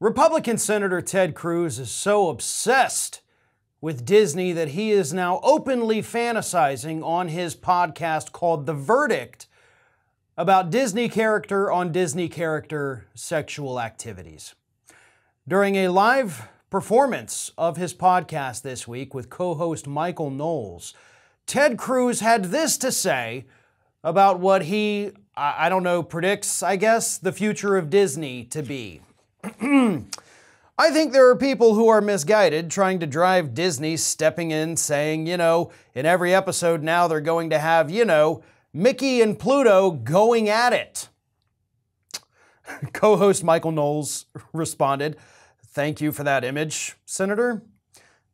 Republican Senator Ted Cruz is so obsessed with Disney that he is now openly fantasizing on his podcast called The Verdict about Disney character on Disney character sexual activities. During a live performance of his podcast this week with co-host Michael Knowles, Ted Cruz had this to say about what he, predicts, the future of Disney to be. I think there are people who are misguided trying to drive Disney stepping in saying, in every episode now they're going to have, Mickey and Pluto going at it. Co-host Michael Knowles responded, "Thank you for that image, Senator."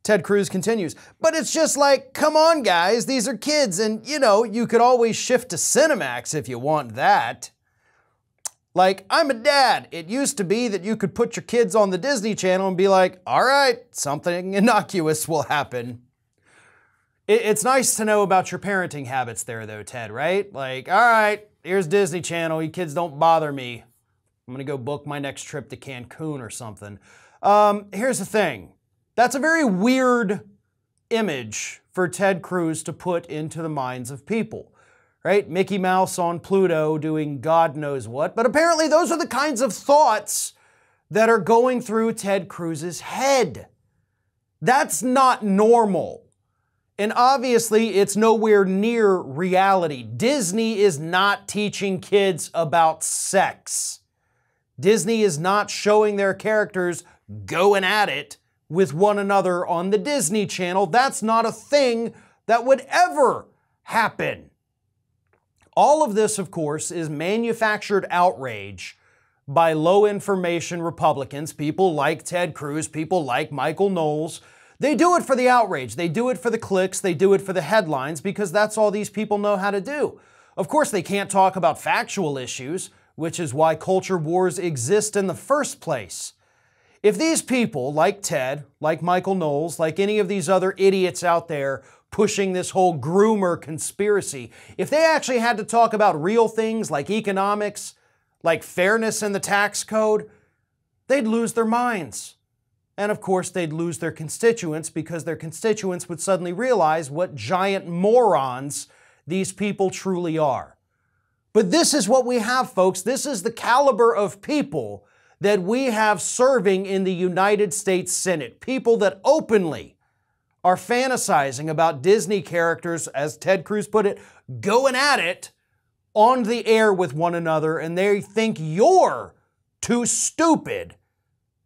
Ted Cruz continues, "But it's just like, come on guys, these are kids and, you could always shift to Cinemax if you want that. Like, I'm a dad. It used to be that you could put your kids on the Disney Channel and be like, all right, something innocuous will happen." It's nice to know about your parenting habits there though, Ted, right? Like, all right, here's Disney Channel. You kids don't bother me. I'm gonna go book my next trip to Cancun or something. Here's the thing. That's a very weird image for Ted Cruz to put into the minds of people. Right? Mickey Mouse on Pluto doing God knows what. But apparently those are the kinds of thoughts that are going through Ted Cruz's head. That's not normal. And obviously it's nowhere near reality. Disney is not teaching kids about sex. Disney is not showing their characters going at it with one another on the Disney Channel. That's not a thing that would ever happen. All of this, of course, is manufactured outrage by low-information Republicans, people like Ted Cruz, people like Michael Knowles. They do it for the outrage. They do it for the clicks. They do it for the headlines because that's all these people know how to do. Of course, they can't talk about factual issues, which is why culture wars exist in the first place. If these people, like Ted, like Michael Knowles, like any of these other idiots out there pushing this whole groomer conspiracy, if they actually had to talk about real things like economics, like fairness in the tax code, they'd lose their minds. And of course, they'd lose their constituents because their constituents would suddenly realize what giant morons these people truly are. But this is what we have, folks. This is the caliber of people that we have serving in the United States Senate. People that openly are fantasizing about Disney characters, as Ted Cruz put it, going at it on the air with one another, and they think you're too stupid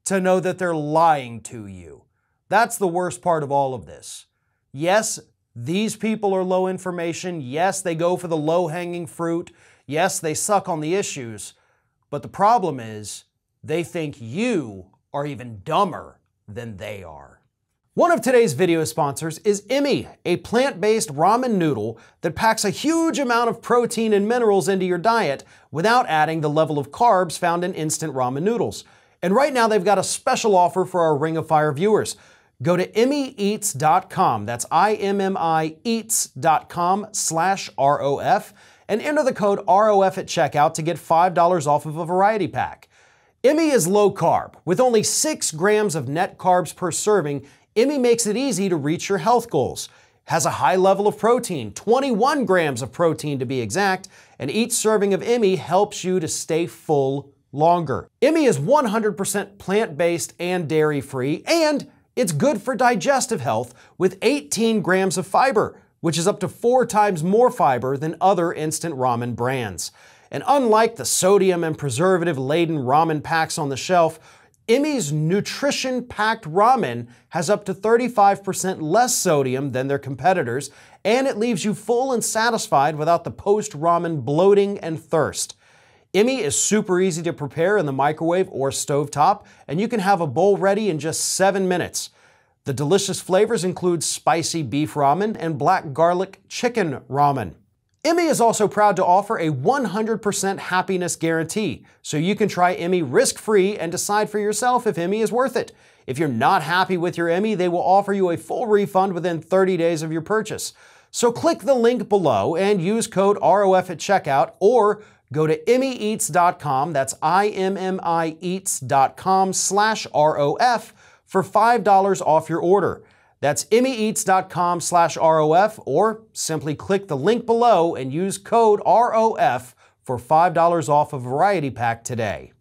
to know that they're lying to you. That's the worst part of all of this. Yes, these people are low information. Yes, they go for the low-hanging fruit. Yes, they suck on the issues. But the problem is, they think you are even dumber than they are. One of today's video sponsors is Emmy, a plant-based ramen noodle that packs a huge amount of protein and minerals into your diet without adding the level of carbs found in instant ramen noodles. And right now they've got a special offer for our Ring of Fire viewers. Go to emmyeats.com, that's IMMI eats.com/ROF, and enter the code ROF at checkout to get $5 off of a variety pack. Emmy is low carb. With only 6 grams of net carbs per serving, Emmy makes it easy to reach your health goals. Has a high level of protein, 21 grams of protein to be exact, and each serving of Emmy helps you to stay full longer. Emmy is 100% plant-based and dairy-free, and it's good for digestive health with 18 grams of fiber, which is up to 4 times more fiber than other instant ramen brands. And unlike the sodium and preservative-laden ramen packs on the shelf, Emmy's nutrition-packed ramen has up to 35% less sodium than their competitors, and it leaves you full and satisfied without the post-ramen bloating and thirst. Emmy is super easy to prepare in the microwave or stovetop, and you can have a bowl ready in just 7 minutes. The delicious flavors include spicy beef ramen and black garlic chicken ramen. Emmy is also proud to offer a 100% happiness guarantee, so you can try Emmy risk-free and decide for yourself if Emmy is worth it. If you're not happy with your Emmy, they will offer you a full refund within 30 days of your purchase. So click the link below and use code ROF at checkout, or Go to immyeats.com, that's immieats.com/ROF for $5 off your order. That's immyeats.com/ROF, or simply click the link below and use code ROF for $5 off a variety pack today.